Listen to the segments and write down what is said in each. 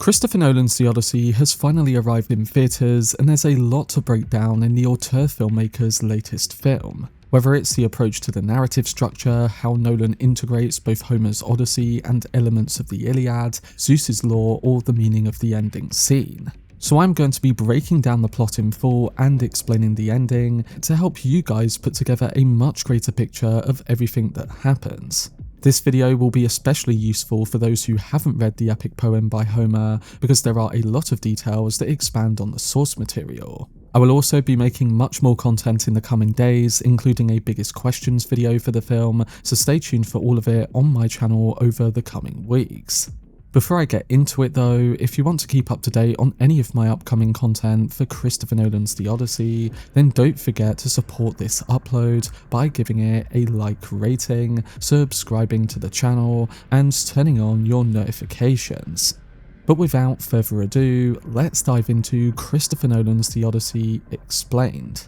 Christopher Nolan's The Odyssey has finally arrived in theatres, and there's a lot to break down in the auteur filmmaker's latest film. Whether it's the approach to the narrative structure, how Nolan integrates both Homer's Odyssey and elements of the Iliad, Zeus's lore, or the meaning of the ending scene. So I'm going to be breaking down the plot in full and explaining the ending to help you guys put together a much greater picture of everything that happens. This video will be especially useful for those who haven't read the epic poem by Homer, because there are a lot of details that expand on the source material. I will also be making much more content in the coming days, including a biggest questions video for the film, so stay tuned for all of it on my channel over the coming weeks. Before I get into it though, if you want to keep up to date on any of my upcoming content for Christopher Nolan's The Odyssey, then don't forget to support this upload by giving it a like rating, subscribing to the channel, and turning on your notifications. But without further ado, let's dive into Christopher Nolan's The Odyssey Explained.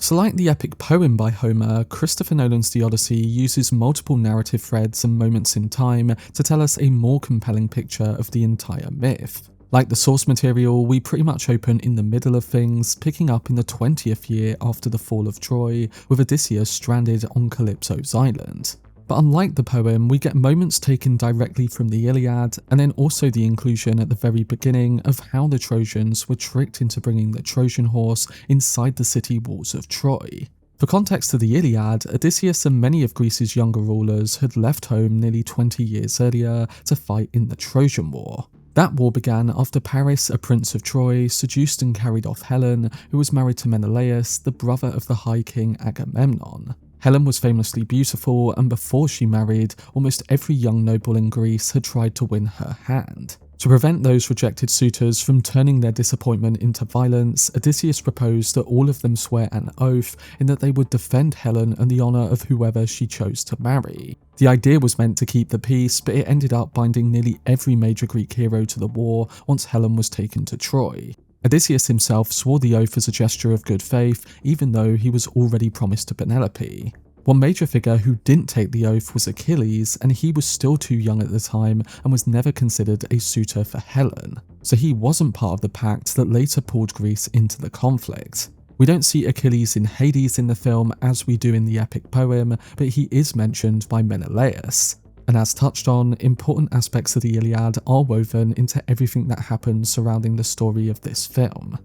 So like the epic poem by Homer, Christopher Nolan's The Odyssey uses multiple narrative threads and moments in time to tell us a more compelling picture of the entire myth. Like the source material, we pretty much open in the middle of things, picking up in the 20th year after the fall of Troy, with Odysseus stranded on Calypso's island. But unlike the poem, we get moments taken directly from the Iliad, and then also the inclusion at the very beginning of how the Trojans were tricked into bringing the Trojan horse inside the city walls of Troy. For context to the Iliad, Odysseus and many of Greece's younger rulers had left home nearly 20 years earlier to fight in the Trojan War. That war began after Paris, a prince of Troy, seduced and carried off Helen, who was married to Menelaus, the brother of the High King Agamemnon. Helen was famously beautiful, and before she married, almost every young noble in Greece had tried to win her hand. To prevent those rejected suitors from turning their disappointment into violence, Odysseus proposed that all of them swear an oath in that they would defend Helen and the honour of whoever she chose to marry. The idea was meant to keep the peace, but it ended up binding nearly every major Greek hero to the war once Helen was taken to Troy. Odysseus himself swore the oath as a gesture of good faith, even though he was already promised to Penelope. One major figure who didn't take the oath was Achilles, and he was still too young at the time and was never considered a suitor for Helen, so he wasn't part of the pact that later pulled Greece into the conflict. We don't see Achilles in Hades in the film as we do in the epic poem, but he is mentioned by Menelaus. And as touched on, important aspects of the Iliad are woven into everything that happens surrounding the story of this film.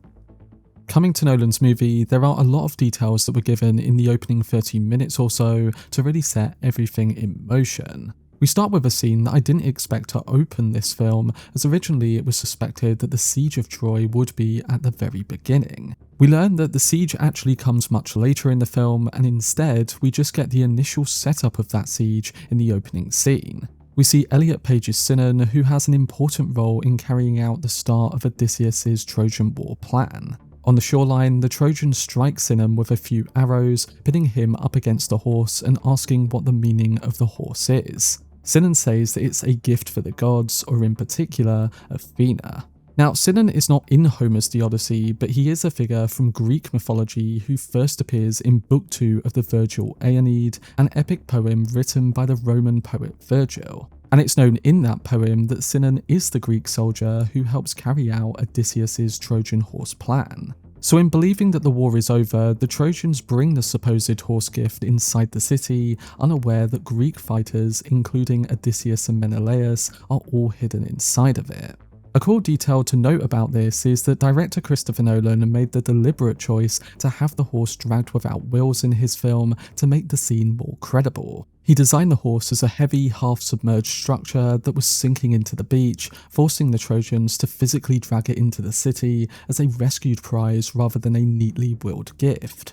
Coming to Nolan's movie, there are a lot of details that were given in the opening 30 minutes or so to really set everything in motion. We start with a scene that I didn't expect to open this film, as originally it was suspected that the siege of Troy would be at the very beginning. We learn that the siege actually comes much later in the film, and instead we just get the initial setup of that siege in the opening scene. We see Elliot Page's Sinon, who has an important role in carrying out the start of Odysseus's Trojan War plan. On the shoreline, the Trojans strike Sinon with a few arrows, pinning him up against a horse and asking what the meaning of the horse is. Sinon says that it's a gift for the gods, or in particular, Athena. Now, Sinon is not in Homer's The Odyssey, but he is a figure from Greek mythology who first appears in Book 2 of the Virgil Aeneid, an epic poem written by the Roman poet Virgil. And it's known in that poem that Sinon is the Greek soldier who helps carry out Odysseus's Trojan horse plan. So in believing that the war is over, the Trojans bring the supposed horse gift inside the city, unaware that Greek fighters, including Odysseus and Menelaus, are all hidden inside of it. A cool detail to note about this is that director Christopher Nolan made the deliberate choice to have the horse dragged without wheels in his film to make the scene more credible. He designed the horse as a heavy, half-submerged structure that was sinking into the beach, forcing the Trojans to physically drag it into the city as a rescued prize rather than a neatly wheeled gift.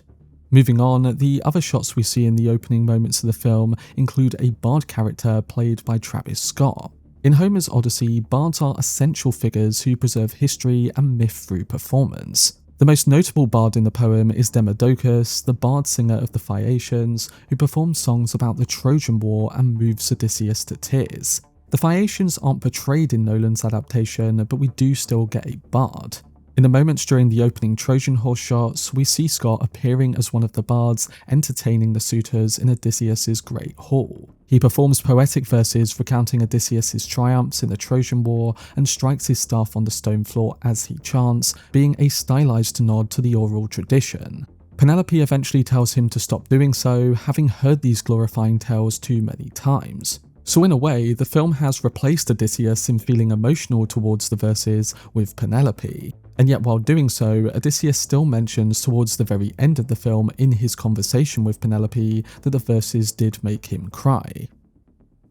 Moving on, the other shots we see in the opening moments of the film include a bard character played by Travis Scott. In Homer's Odyssey, bards are essential figures who preserve history and myth through performance. The most notable bard in the poem is Demodocus, the bard singer of the Phaeacians, who performs songs about the Trojan War and moves Odysseus to tears. The Phaeacians aren't portrayed in Nolan's adaptation, but we do still get a bard. In the moments during the opening Trojan horse shots, we see Scott appearing as one of the bards entertaining the suitors in Odysseus's great hall. He performs poetic verses recounting Odysseus's triumphs in the Trojan War and strikes his staff on the stone floor as he chants, being a stylized nod to the oral tradition. Penelope eventually tells him to stop doing so, having heard these glorifying tales too many times. So in a way, the film has replaced Odysseus in feeling emotional towards the verses with Penelope. And yet while doing so, Odysseus still mentions towards the very end of the film in his conversation with Penelope that the verses did make him cry.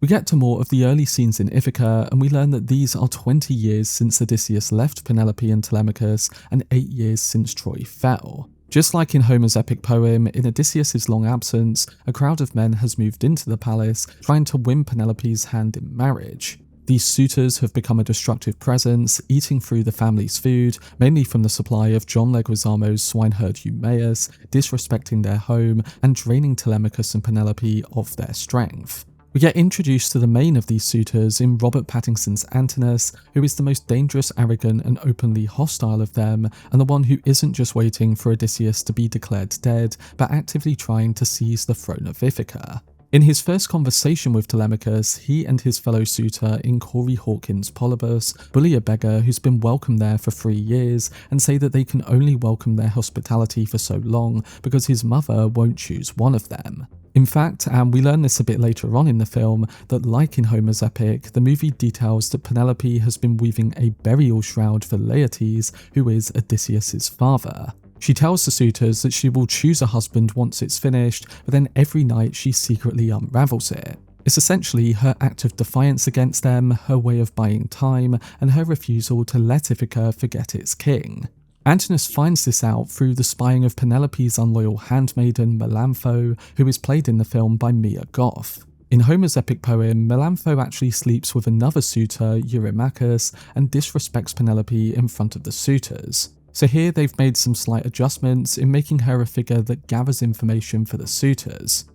We get to more of the early scenes in Ithaca, and we learn that these are 20 years since Odysseus left Penelope and Telemachus, and 8 years since Troy fell. Just like in Homer's epic poem, in Odysseus' long absence, a crowd of men has moved into the palace, trying to win Penelope's hand in marriage. These suitors have become a destructive presence, eating through the family's food, mainly from the supply of John Leguizamo's swineherd Eumaeus, disrespecting their home, and draining Telemachus and Penelope of their strength. We get introduced to the main of these suitors in Robert Pattinson's Antinous, who is the most dangerous, arrogant, and openly hostile of them, and the one who isn't just waiting for Odysseus to be declared dead, but actively trying to seize the throne of Ithaca. In his first conversation with Telemachus, he and his fellow suitor in Corey Hawkins' Polybus bully a beggar who's been welcomed there for 3 years and say that they can only welcome their hospitality for so long because his mother won't choose one of them. In fact, and we learn this a bit later on in the film, that like in Homer's epic, the movie details that Penelope has been weaving a burial shroud for Laertes, who is Odysseus' father. She tells the suitors that she will choose a husband once it's finished, but then every night she secretly unravels it. It's essentially her act of defiance against them, her way of buying time, and her refusal to let Ithaca forget its king. Antinous finds this out through the spying of Penelope's unloyal handmaiden Melantho, who is played in the film by Mia Goth. In Homer's epic poem, Melantho actually sleeps with another suitor, Eurymachus, and disrespects Penelope in front of the suitors. So here they've made some slight adjustments in making her a figure that gathers information for the suitors.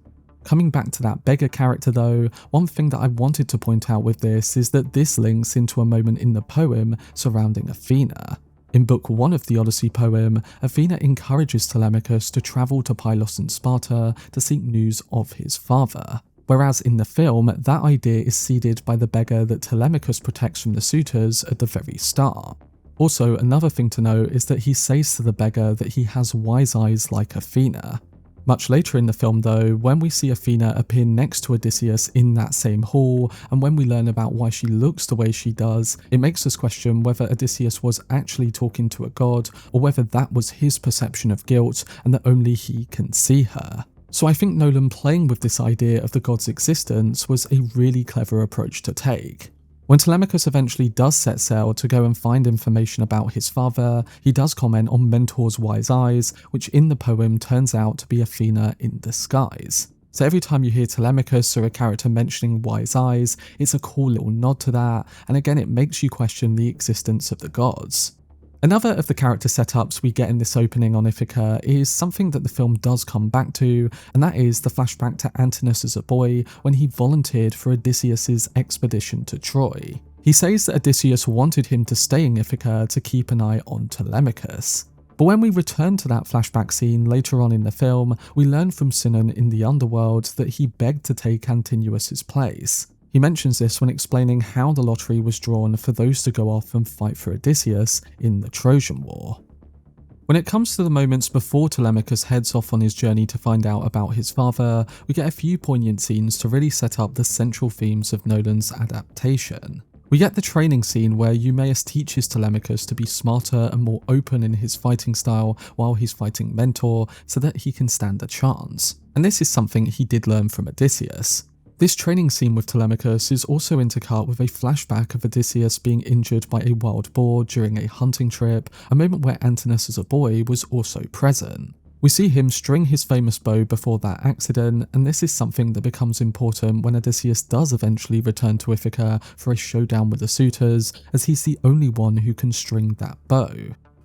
Coming back to that beggar character though, one thing that I wanted to point out with this is that this links into a moment in the poem surrounding Athena. In Book 1 of the Odyssey poem, Athena encourages Telemachus to travel to Pylos and Sparta to seek news of his father. Whereas in the film, that idea is seeded by the beggar that Telemachus protects from the suitors at the very start. Also, another thing to note is that he says to the beggar that he has wise eyes like Athena. Much later in the film though, when we see Athena appear next to Odysseus in that same hall, and when we learn about why she looks the way she does, it makes us question whether Odysseus was actually talking to a god, or whether that was his perception of guilt and that only he can see her. So I think Nolan playing with this idea of the god's existence was a really clever approach to take. When Telemachus eventually does set sail to go and find information about his father, he does comment on Mentor's wise eyes, which in the poem turns out to be Athena in disguise. So every time you hear Telemachus or a character mentioning wise eyes, it's a cool little nod to that, and again it makes you question the existence of the gods. Another of the character setups we get in this opening on Ithaca is something that the film does come back to, and that is the flashback to Antinous as a boy when he volunteered for Odysseus' expedition to Troy. He says that Odysseus wanted him to stay in Ithaca to keep an eye on Telemachus. But when we return to that flashback scene later on in the film, we learn from Sinon in the underworld that he begged to take Antinous' place. He mentions this when explaining how the lottery was drawn for those to go off and fight for Odysseus in the Trojan War. When it comes to the moments before Telemachus heads off on his journey to find out about his father, we get a few poignant scenes to really set up the central themes of Nolan's adaptation. We get the training scene where Eumaeus teaches Telemachus to be smarter and more open in his fighting style while he's fighting Mentor so that he can stand a chance. And this is something he did learn from Odysseus. This training scene with Telemachus is also intercut with a flashback of Odysseus being injured by a wild boar during a hunting trip, a moment where Antinous as a boy was also present. We see him string his famous bow before that accident, and this is something that becomes important when Odysseus does eventually return to Ithaca for a showdown with the suitors, as he's the only one who can string that bow.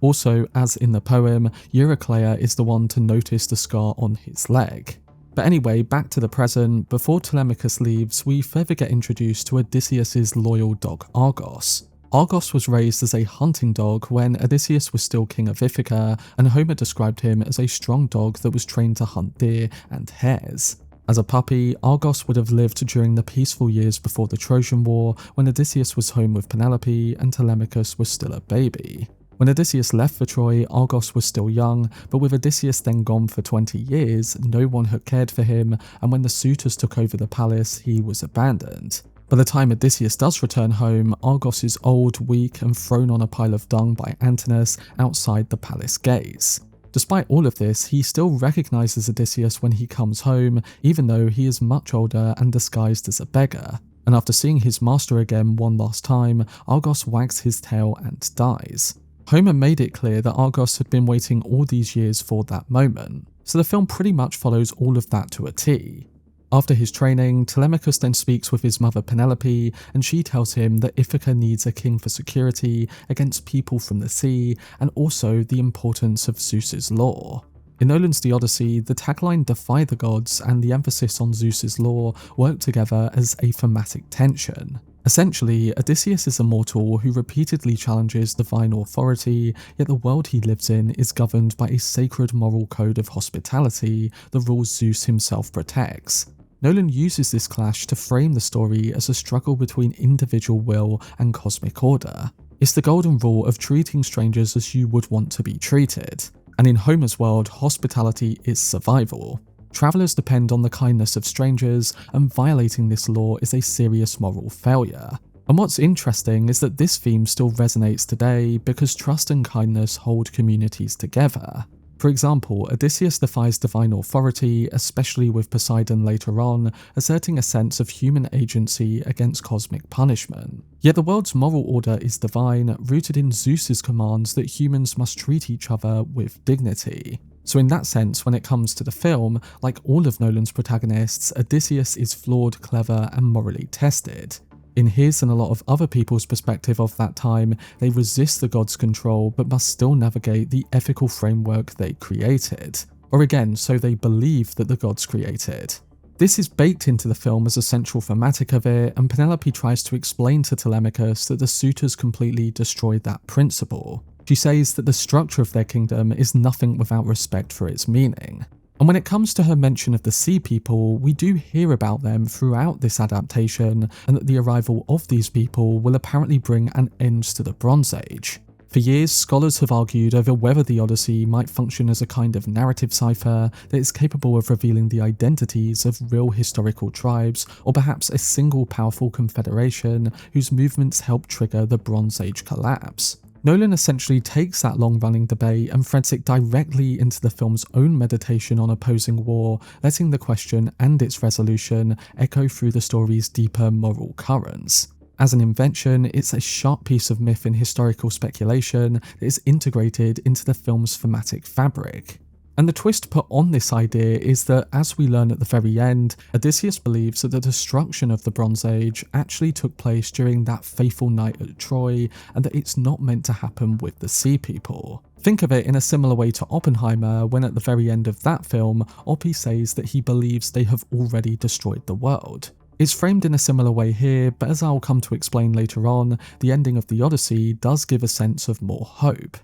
Also, as in the poem, Eurycleia is the one to notice the scar on his leg. But anyway, back to the present, before Telemachus leaves, we further get introduced to Odysseus' loyal dog Argos. Argos was raised as a hunting dog when Odysseus was still king of Ithaca, and Homer described him as a strong dog that was trained to hunt deer and hares. As a puppy, Argos would have lived during the peaceful years before the Trojan War, when Odysseus was home with Penelope and Telemachus was still a baby. When Odysseus left for Troy, Argos was still young, but with Odysseus then gone for 20 years, no one had cared for him, and when the Suitors took over the palace, he was abandoned. By the time Odysseus does return home, Argos is old, weak, and thrown on a pile of dung by Antinous outside the palace gates. Despite all of this, he still recognises Odysseus when he comes home, even though he is much older and disguised as a beggar. And after seeing his master again one last time, Argos wags his tail and dies. Homer made it clear that Argos had been waiting all these years for that moment, so the film pretty much follows all of that to a T. After his training, Telemachus then speaks with his mother Penelope, and she tells him that Ithaca needs a king for security against people from the sea, and also the importance of Zeus's law. In Nolan's The Odyssey, the tagline "Defy the gods" and the emphasis on Zeus's law work together as a thematic tension. Essentially, Odysseus is a mortal who repeatedly challenges divine authority, yet the world he lives in is governed by a sacred moral code of hospitality, the rules Zeus himself protects. Nolan uses this clash to frame the story as a struggle between individual will and cosmic order. It's the golden rule of treating strangers as you would want to be treated. And in Homer's world, hospitality is survival. Travellers depend on the kindness of strangers, and violating this law is a serious moral failure. And what's interesting is that this theme still resonates today because trust and kindness hold communities together. For example, Odysseus defies divine authority, especially with Poseidon later on, asserting a sense of human agency against cosmic punishment. Yet the world's moral order is divine, rooted in Zeus's commands that humans must treat each other with dignity. So in that sense, when it comes to the film, like all of Nolan's protagonists, Odysseus is flawed, clever, and morally tested. In his and a lot of other people's perspective of that time, they resist the gods' control but must still navigate the ethical framework they created. Or again, so they believe that the gods created. This is baked into the film as a central thematic of it, and Penelope tries to explain to Telemachus that the Suitors completely destroyed that principle. She says that the structure of their kingdom is nothing without respect for its meaning. And when it comes to her mention of the Sea People, we do hear about them throughout this adaptation, and that the arrival of these people will apparently bring an end to the Bronze Age. For years, scholars have argued over whether the Odyssey might function as a kind of narrative cipher that is capable of revealing the identities of real historical tribes, or perhaps a single powerful confederation whose movements help trigger the Bronze Age collapse. Nolan essentially takes that long-running debate and threads it directly into the film's own meditation on opposing war, letting the question and its resolution echo through the story's deeper moral currents. As an invention, it's a sharp piece of myth and historical speculation that is integrated into the film's thematic fabric. And the twist put on this idea is that, as we learn at the very end, Odysseus believes that the destruction of the Bronze Age actually took place during that fateful night at Troy, and that it's not meant to happen with the Sea People. Think of it in a similar way to Oppenheimer, when at the very end of that film, Oppie says that he believes they have already destroyed the world. It's framed in a similar way here, but as I'll come to explain later on, the ending of the Odyssey does give a sense of more hope.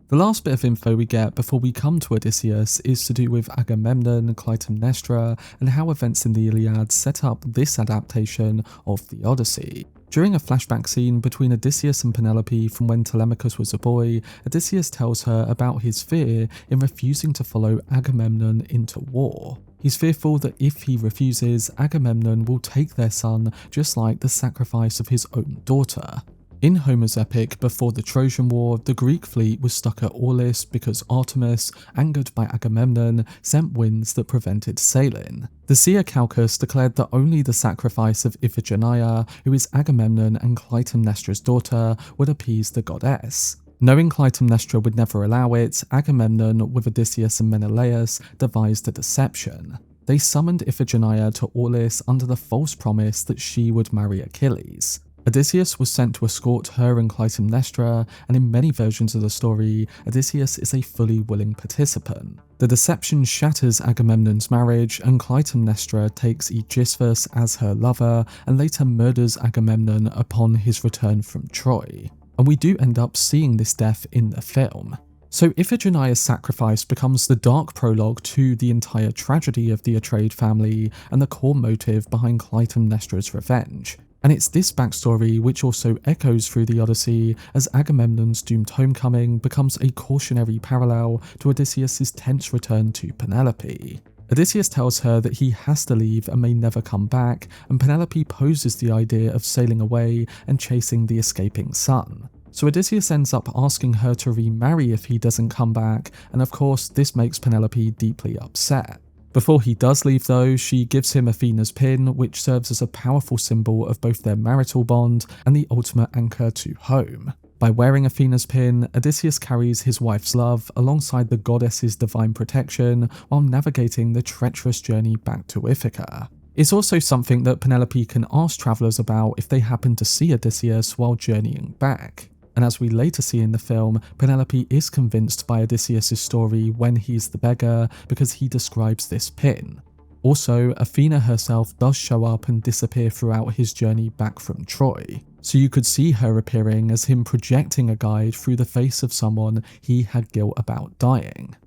The last bit of info we get before we come to Odysseus is to do with Agamemnon, Clytemnestra, and how events in the Iliad set up this adaptation of the Odyssey. During a flashback scene between Odysseus and Penelope from when Telemachus was a boy, Odysseus tells her about his fear in refusing to follow Agamemnon into war. He's fearful that if he refuses, Agamemnon will take their son, just like the sacrifice of his own daughter. In Homer's epic before the Trojan War, the Greek fleet was stuck at Aulis because Artemis, angered by Agamemnon, sent winds that prevented sailing. The seer Calchas declared that only the sacrifice of Iphigenia, who is Agamemnon and Clytemnestra's daughter, would appease the goddess. Knowing Clytemnestra would never allow it, Agamemnon, with Odysseus and Menelaus, devised a deception. They summoned Iphigenia to Aulis under the false promise that she would marry Achilles. Odysseus was sent to escort her and Clytemnestra, and in many versions of the story, Odysseus is a fully willing participant. The deception shatters Agamemnon's marriage, and Clytemnestra takes Aegisthus as her lover and later murders Agamemnon upon his return from Troy. And we do end up seeing this death in the film. So Iphigenia's sacrifice becomes the dark prologue to the entire tragedy of the Atreid family and the core motive behind Clytemnestra's revenge. And it's this backstory which also echoes through the Odyssey, as Agamemnon's doomed homecoming becomes a cautionary parallel to Odysseus' tense return to Penelope. Odysseus tells her that he has to leave and may never come back, and Penelope poses the idea of sailing away and chasing the escaping sun. So Odysseus ends up asking her to remarry if he doesn't come back, and of course this makes Penelope deeply upset. Before he does leave though, she gives him Athena's pin, which serves as a powerful symbol of both their marital bond and the ultimate anchor to home. By wearing Athena's pin, Odysseus carries his wife's love alongside the goddess's divine protection while navigating the treacherous journey back to Ithaca. It's also something that Penelope can ask travellers about if they happen to see Odysseus while journeying back. And as we later see in the film, Penelope is convinced by Odysseus' story when he's the beggar because he describes this pin. Also, Athena herself does show up and disappear throughout his journey back from Troy, so you could see her appearing as him projecting a guide through the face of someone he had guilt about dying.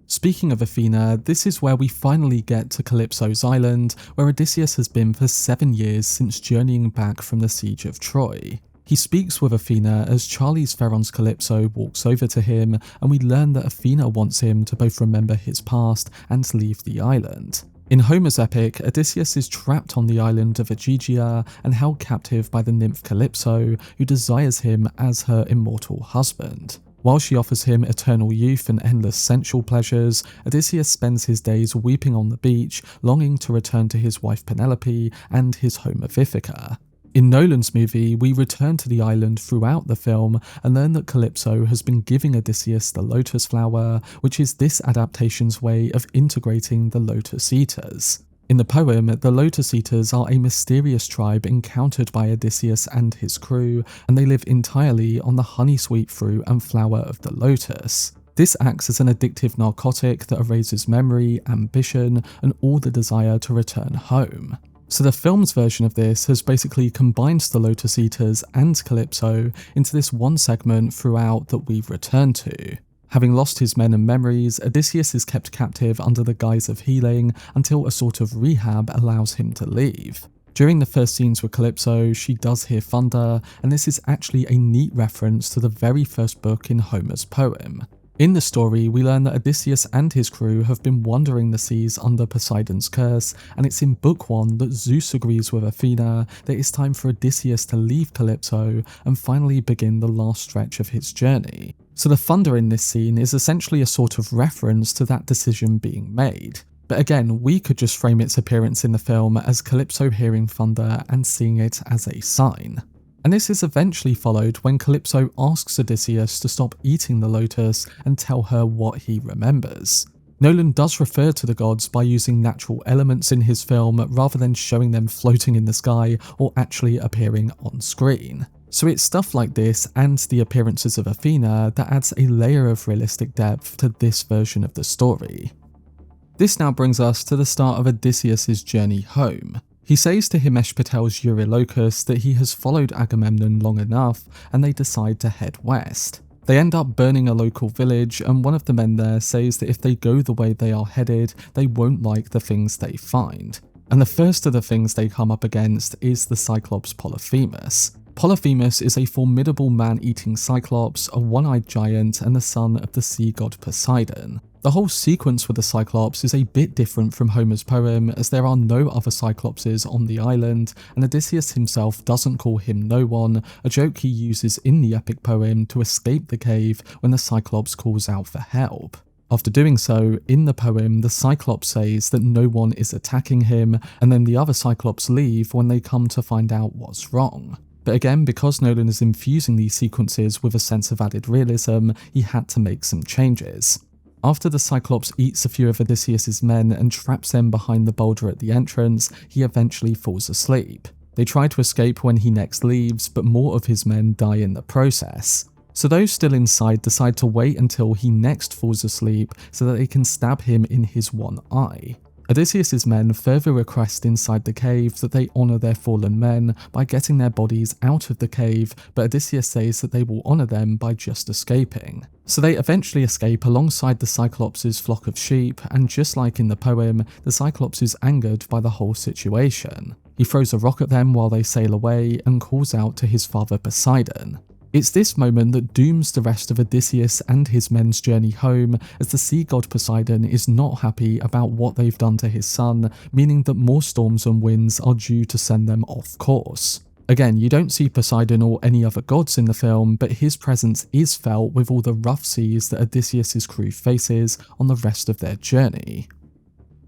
Speaking of Athena, this is where we finally get to Calypso's island, where Odysseus has been for 7 years since journeying back from the siege of Troy. He speaks with Athena as Charlize Theron's Calypso walks over to him, and we learn that Athena wants him to both remember his past and leave the island. In Homer's epic, Odysseus is trapped on the island of Iphigenia and held captive by the nymph Calypso, who desires him as her immortal husband. While she offers him eternal youth and endless sensual pleasures, Odysseus spends his days weeping on the beach, longing to return to his wife Penelope and his home of Ithaca. In Nolan's movie, we return to the island throughout the film and learn that Calypso has been giving Odysseus the lotus flower, which is this adaptation's way of integrating the Lotus Eaters. In the poem, the Lotus Eaters are a mysterious tribe encountered by Odysseus and his crew, and they live entirely on the honey-sweet fruit and flower of the lotus. This acts as an addictive narcotic that erases memory, ambition, and all the desire to return home. So the film's version of this has basically combined the Lotus Eaters and Calypso into this one segment throughout that we've returned to. Having lost his men and memories, Odysseus is kept captive under the guise of healing until a sort of rehab allows him to leave. During the first scenes with Calypso, she does hear thunder, and this is actually a neat reference to the very first book in Homer's poem. In the story, we learn that Odysseus and his crew have been wandering the seas under Poseidon's curse, and it's in Book 1 that Zeus agrees with Athena that it's time for Odysseus to leave Calypso and finally begin the last stretch of his journey. So the thunder in this scene is essentially a sort of reference to that decision being made. But again, we could just frame its appearance in the film as Calypso hearing thunder and seeing it as a sign. And this is eventually followed when Calypso asks Odysseus to stop eating the lotus and tell her what he remembers. Nolan does refer to the gods by using natural elements in his film rather than showing them floating in the sky or actually appearing on screen. So it's stuff like this and the appearances of Athena that adds a layer of realistic depth to this version of the story. This now brings us to the start of Odysseus' journey home. He says to Himesh Patel's Eurylochus that he has followed Agamemnon long enough, and they decide to head west. They end up burning a local village, and one of the men there says that if they go the way they are headed, they won't like the things they find. And the first of the things they come up against is the Cyclops Polyphemus. Polyphemus is a formidable man-eating Cyclops, a one-eyed giant, and the son of the sea god Poseidon. The whole sequence with the Cyclops is a bit different from Homer's poem, as there are no other Cyclopses on the island, and Odysseus himself doesn't call him no one, a joke he uses in the epic poem to escape the cave when the Cyclops calls out for help. After doing so, in the poem, the Cyclops says that no one is attacking him, and then the other Cyclops leave when they come to find out what's wrong. But again, because Nolan is infusing these sequences with a sense of added realism, he had to make some changes. After the Cyclops eats a few of Odysseus' men and traps them behind the boulder at the entrance, he eventually falls asleep. They try to escape when he next leaves, but more of his men die in the process. So those still inside decide to wait until he next falls asleep so that they can stab him in his one eye. Odysseus's men further request inside the cave that they honour their fallen men by getting their bodies out of the cave, but Odysseus says that they will honour them by just escaping. So they eventually escape alongside the Cyclops' flock of sheep, and just like in the poem, the Cyclops is angered by the whole situation. He throws a rock at them while they sail away and calls out to his father Poseidon. It's this moment that dooms the rest of Odysseus and his men's journey home, as the sea god Poseidon is not happy about what they've done to his son, meaning that more storms and winds are due to send them off course. Again, you don't see Poseidon or any other gods in the film, but his presence is felt with all the rough seas that Odysseus' crew faces on the rest of their journey.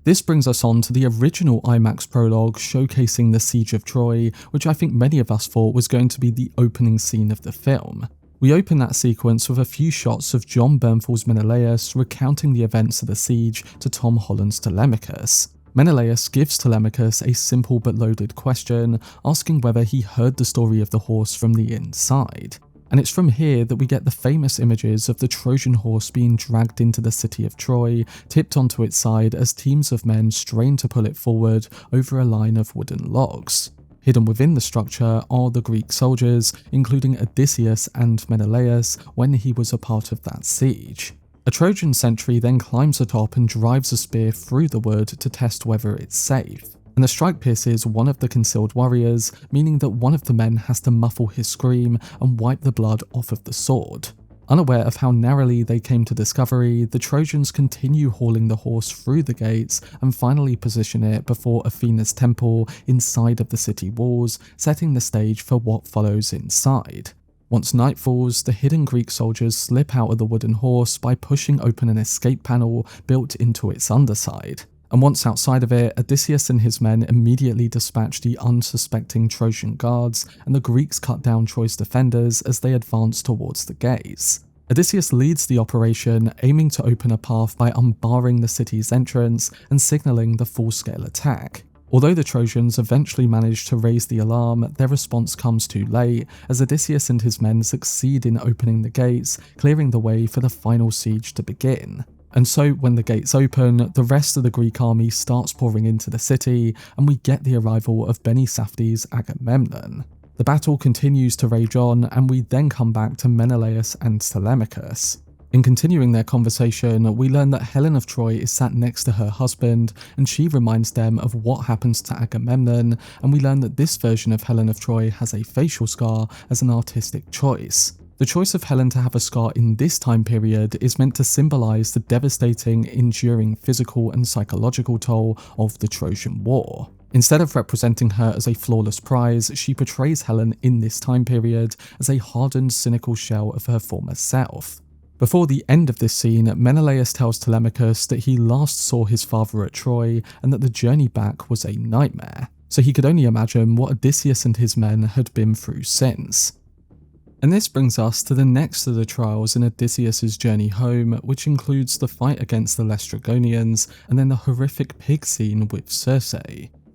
This brings us on to the original IMAX prologue showcasing the Siege of Troy, which I think many of us thought was going to be the opening scene of the film. We open that sequence with a few shots of John Bernthal's Menelaus recounting the events of the siege to Tom Holland's Telemachus. Menelaus gives Telemachus a simple but loaded question, asking whether he heard the story of the horse from the inside. And it's from here that we get the famous images of the Trojan horse being dragged into the city of Troy, tipped onto its side as teams of men strain to pull it forward over a line of wooden logs. Hidden within the structure are the Greek soldiers, including Odysseus and Menelaus when he was a part of that siege. A Trojan sentry then climbs atop and drives a spear through the wood to test whether it's safe. And the strike pierces one of the concealed warriors, meaning that one of the men has to muffle his scream and wipe the blood off of the sword. Unaware of how narrowly they came to discovery, the Trojans continue hauling the horse through the gates and finally position it before Athena's temple inside of the city walls, setting the stage for what follows inside. Once night falls, the hidden Greek soldiers slip out of the wooden horse by pushing open an escape panel built into its underside. And once outside of it, Odysseus and his men immediately dispatch the unsuspecting Trojan guards, and the Greeks cut down Troy's defenders as they advance towards the gates. Odysseus leads the operation, aiming to open a path by unbarring the city's entrance and signalling the full-scale attack. Although the Trojans eventually manage to raise the alarm, their response comes too late, as Odysseus and his men succeed in opening the gates, clearing the way for the final siege to begin. And so when the gates open, the rest of the Greek army starts pouring into the city, and we get the arrival of Benisafti's Agamemnon. The battle continues to rage on, and we then come back to Menelaus and Telemachus. In continuing their conversation, we learn that Helen of Troy is sat next to her husband, and she reminds them of what happens to Agamemnon, and we learn that this version of Helen of Troy has a facial scar as an artistic choice. The choice of Helen to have a scar in this time period is meant to symbolise the devastating, enduring physical and psychological toll of the Trojan War. Instead of representing her as a flawless prize, she portrays Helen in this time period as a hardened, cynical shell of her former self. Before the end of this scene, Menelaus tells Telemachus that he last saw his father at Troy and that the journey back was a nightmare, so he could only imagine what Odysseus and his men had been through since. And this brings us to the next of the trials in Odysseus' journey home, which includes the fight against the Laestrygonians and then the horrific pig scene with Circe.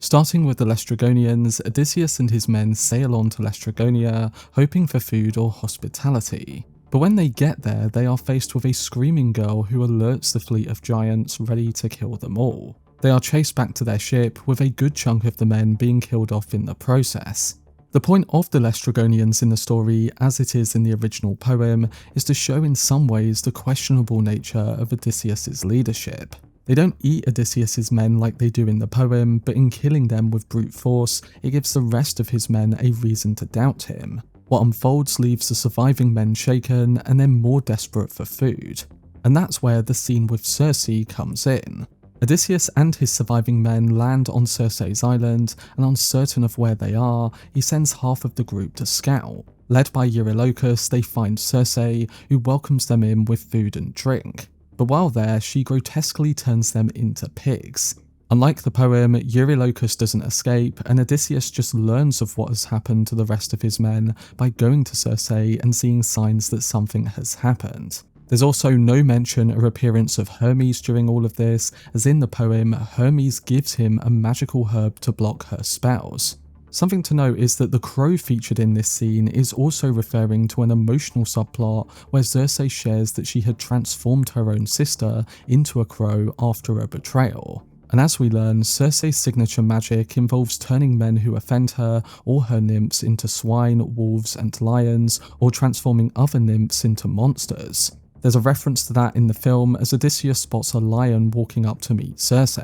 Starting with the Laestrygonians, Odysseus and his men sail on to Laestrygonia, hoping for food or hospitality. But when they get there, they are faced with a screaming girl who alerts the fleet of giants ready to kill them all. They are chased back to their ship, with a good chunk of the men being killed off in the process. The point of the Laestrygonians in the story, as it is in the original poem, is to show in some ways the questionable nature of Odysseus' leadership. They don't eat Odysseus' men like they do in the poem, but in killing them with brute force, it gives the rest of his men a reason to doubt him. What unfolds leaves the surviving men shaken and then more desperate for food. And that's where the scene with Circe comes in. Odysseus and his surviving men land on Circe's island, and uncertain of where they are, he sends half of the group to scout. Led by Eurylochus, they find Circe, who welcomes them in with food and drink. But while there, she grotesquely turns them into pigs. Unlike the poem, Eurylochus doesn't escape, and Odysseus just learns of what has happened to the rest of his men by going to Circe and seeing signs that something has happened. There's also no mention or appearance of Hermes during all of this, as in the poem, Hermes gives him a magical herb to block her spells. Something to note is that the crow featured in this scene is also referring to an emotional subplot where Circe shares that she had transformed her own sister into a crow after a betrayal. And as we learn, Circe's signature magic involves turning men who offend her or her nymphs into swine, wolves, and lions, or transforming other nymphs into monsters. There's a reference to that in the film as Odysseus spots a lion walking up to meet Circe.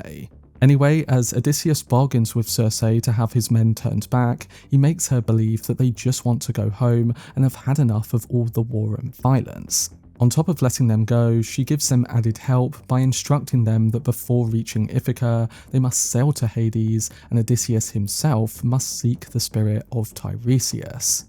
Anyway, as Odysseus bargains with Circe to have his men turned back, he makes her believe that they just want to go home and have had enough of all the war and violence. On top of letting them go, she gives them added help by instructing them that before reaching Ithaca, they must sail to Hades, and Odysseus himself must seek the spirit of Tiresias.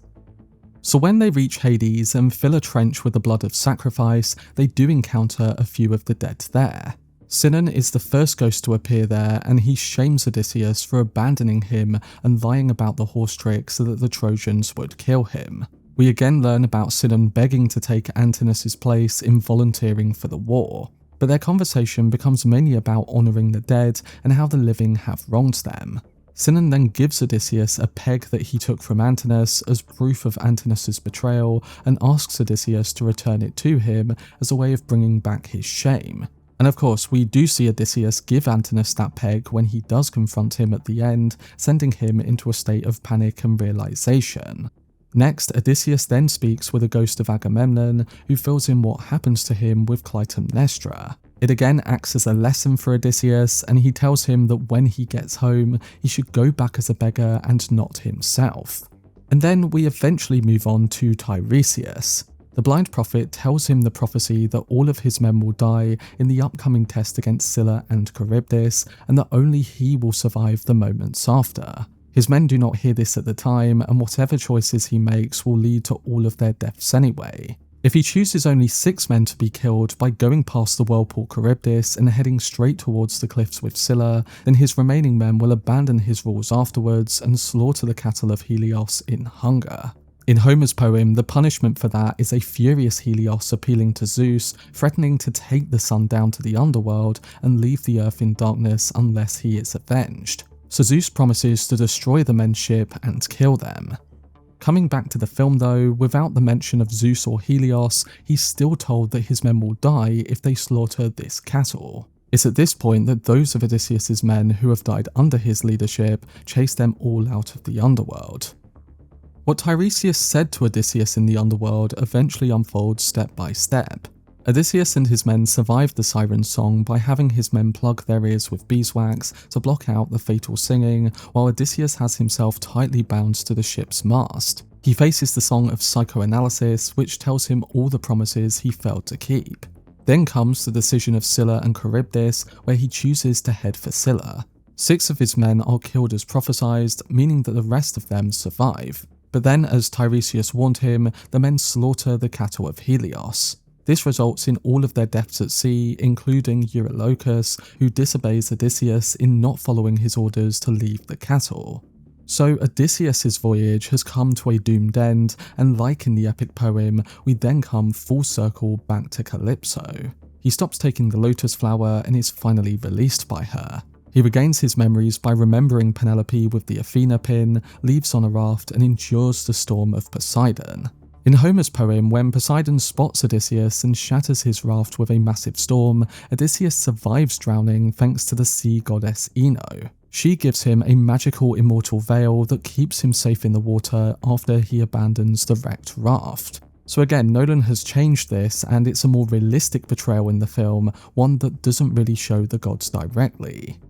So when they reach Hades and fill a trench with the blood of sacrifice, they do encounter a few of the dead there. Sinon is the first ghost to appear there, and he shames Odysseus for abandoning him and lying about the horse trick so that the Trojans would kill him. We again learn about Sinon begging to take Antinous' place in volunteering for the war, but their conversation becomes mainly about honouring the dead and how the living have wronged them. Sinon then gives Odysseus a peg that he took from Antinous as proof of Antinous' betrayal and asks Odysseus to return it to him as a way of bringing back his shame. And of course, we do see Odysseus give Antinous that peg when he does confront him at the end, sending him into a state of panic and realisation. Next, Odysseus then speaks with a ghost of Agamemnon, who fills in what happens to him with Clytemnestra. It again acts as a lesson for Odysseus, and he tells him that when he gets home, he should go back as a beggar and not himself. And then we eventually move on to Tiresias. The blind prophet tells him the prophecy that all of his men will die in the upcoming test against Scylla and Charybdis, and that only he will survive the moments after. His men do not hear this at the time, and whatever choices he makes will lead to all of their deaths anyway. If he chooses only 6 men to be killed by going past the whirlpool Charybdis and heading straight towards the cliffs with Scylla, then his remaining men will abandon his rules afterwards and slaughter the cattle of Helios in hunger. In Homer's poem, the punishment for that is a furious Helios appealing to Zeus, threatening to take the sun down to the underworld and leave the earth in darkness unless he is avenged. So Zeus promises to destroy the men's ship and kill them. Coming back to the film though, without the mention of Zeus or Helios, he's still told that his men will die if they slaughter this cattle. It's at this point that those of Odysseus' men who have died under his leadership chase them all out of the underworld. What Tiresias said to Odysseus in the underworld eventually unfolds step by step. Odysseus and his men survive the siren's song by having his men plug their ears with beeswax to block out the fatal singing, while Odysseus has himself tightly bound to the ship's mast. He faces the song of psychoanalysis, which tells him all the promises he failed to keep. Then comes the decision of Scylla and Charybdis, where he chooses to head for Scylla. 6 of his men are killed as prophesied, meaning that the rest of them survive. But then, as Tiresias warned him, the men slaughter the cattle of Helios. This results in all of their deaths at sea, including Eurylochus, who disobeys Odysseus in not following his orders to leave the cattle. So Odysseus' voyage has come to a doomed end, and like in the epic poem, we then come full circle back to Calypso. He stops taking the lotus flower and is finally released by her. He regains his memories by remembering Penelope with the Athena pin, leaves on a raft and endures the storm of Poseidon. In Homer's poem, when Poseidon spots Odysseus and shatters his raft with a massive storm, Odysseus survives drowning thanks to the sea goddess Ino. She gives him a magical immortal veil that keeps him safe in the water after he abandons the wrecked raft. So again, Nolan has changed this, and it's a more realistic portrayal in the film, one that doesn't really show the gods directly.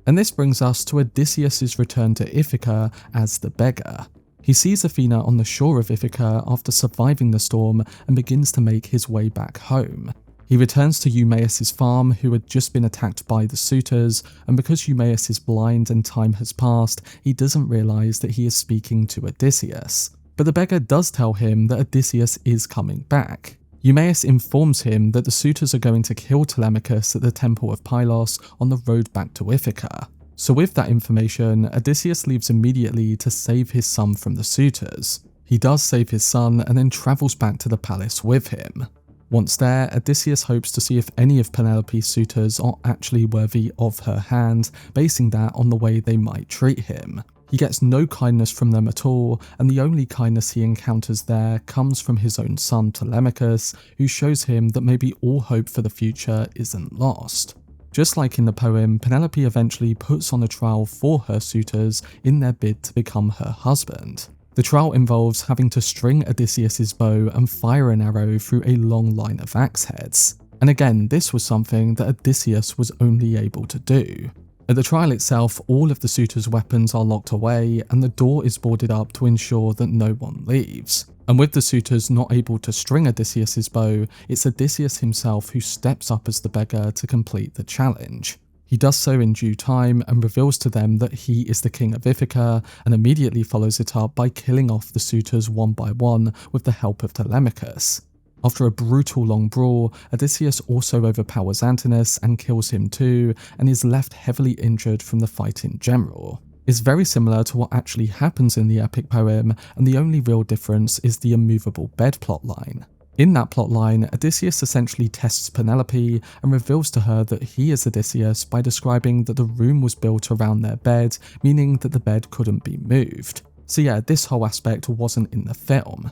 And this brings us to Odysseus' return to Ithaca as the beggar. He sees Athena on the shore of Ithaca after surviving the storm and begins to make his way back home. He returns to Eumaeus' farm, who had just been attacked by the Suitors, and because Eumaeus is blind and time has passed, he doesn't realise that he is speaking to Odysseus. But the beggar does tell him that Odysseus is coming back. Eumaeus informs him that the Suitors are going to kill Telemachus at the Temple of Pylos on the road back to Ithaca. So with that information, Odysseus leaves immediately to save his son from the Suitors. He does save his son and then travels back to the palace with him. Once there, Odysseus hopes to see if any of Penelope's suitors are actually worthy of her hand, basing that on the way they might treat him. He gets no kindness from them at all, and the only kindness he encounters there comes from his own son Telemachus, who shows him that maybe all hope for the future isn't lost. Just like in the poem, Penelope eventually puts on a trial for her suitors in their bid to become her husband. The trial involves having to string Odysseus's bow and fire an arrow through a long line of axe heads. And again, this was something that Odysseus was only able to do. At the trial itself, all of the suitors' weapons are locked away and the door is boarded up to ensure that no one leaves. And with the suitors not able to string Odysseus's bow, it's Odysseus himself who steps up as the beggar to complete the challenge. He does so in due time and reveals to them that he is the king of Ithaca, and immediately follows it up by killing off the suitors one by one with the help of Telemachus. After a brutal long brawl, Odysseus also overpowers Antinous and kills him too, and is left heavily injured from the fight in general. It's very similar to what actually happens in the epic poem, and the only real difference is the immovable bed plotline. In that plotline, Odysseus essentially tests Penelope and reveals to her that he is Odysseus by describing that the room was built around their bed, meaning that the bed couldn't be moved. So yeah, this whole aspect wasn't in the film.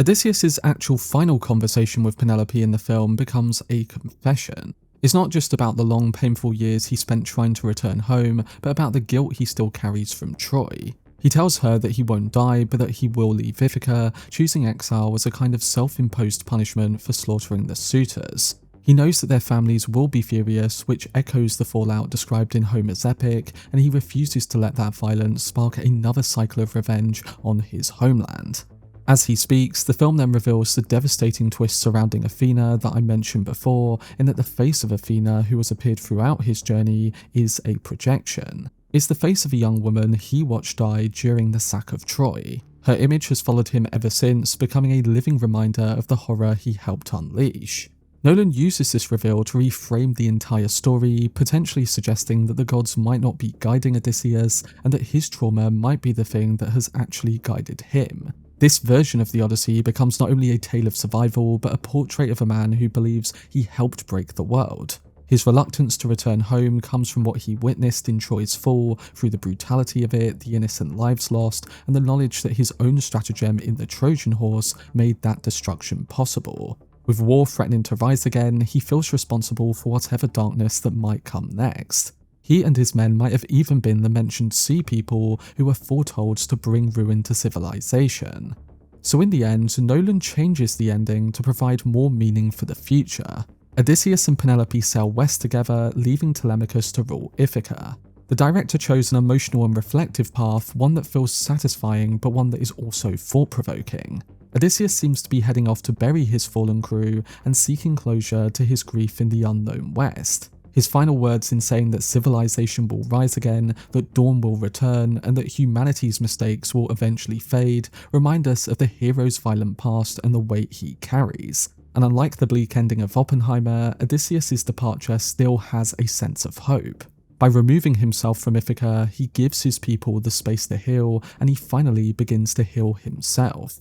Odysseus' actual final conversation with Penelope in the film becomes a confession. It's not just about the long, painful years he spent trying to return home, but about the guilt he still carries from Troy. He tells her that he won't die, but that he will leave Ithaca, choosing exile as a kind of self-imposed punishment for slaughtering the suitors. He knows that their families will be furious, which echoes the fallout described in Homer's epic, and he refuses to let that violence spark another cycle of revenge on his homeland. As he speaks, the film then reveals the devastating twist surrounding Athena that I mentioned before, in that the face of Athena, who has appeared throughout his journey, is a projection. It's the face of a young woman he watched die during the sack of Troy. Her image has followed him ever since, becoming a living reminder of the horror he helped unleash. Nolan uses this reveal to reframe the entire story, potentially suggesting that the gods might not be guiding Odysseus, and that his trauma might be the thing that has actually guided him. This version of the Odyssey becomes not only a tale of survival, but a portrait of a man who believes he helped break the world. His reluctance to return home comes from what he witnessed in Troy's fall, through the brutality of it, the innocent lives lost, and the knowledge that his own stratagem in the Trojan horse made that destruction possible. With war threatening to rise again, he feels responsible for whatever darkness that might come next. He and his men might have even been the mentioned sea people who were foretold to bring ruin to civilization. So in the end, Nolan changes the ending to provide more meaning for the future. Odysseus and Penelope sail west together, leaving Telemachus to rule Ithaca. The director chose an emotional and reflective path, one that feels satisfying but one that is also thought-provoking. Odysseus seems to be heading off to bury his fallen crew and seeking closure to his grief in the unknown west. His final words in saying that civilization will rise again, that dawn will return, and that humanity's mistakes will eventually fade remind us of the hero's violent past and the weight he carries. And unlike the bleak ending of Oppenheimer, Odysseus' departure still has a sense of hope. By removing himself from Ithaca, he gives his people the space to heal, and he finally begins to heal himself.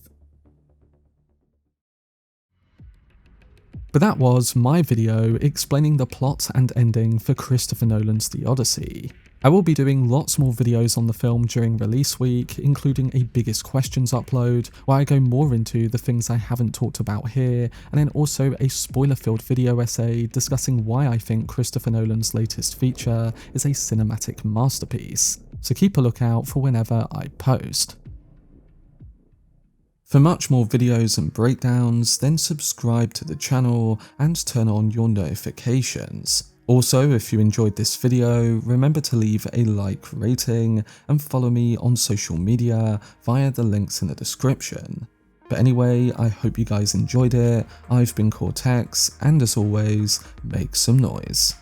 But that was my video explaining the plot and ending for Christopher Nolan's The Odyssey. I will be doing lots more videos on the film during release week, including a biggest questions upload, where I go more into the things I haven't talked about here, and then also a spoiler-filled video essay discussing why I think Christopher Nolan's latest feature is a cinematic masterpiece. So keep a lookout for whenever I post. For much more videos and breakdowns, then subscribe to the channel and turn on your notifications. Also, if you enjoyed this video, remember to leave a like, rating, and follow me on social media via the links in the description. But anyway, I hope you guys enjoyed it. I've been Cortex, and as always, make some noise.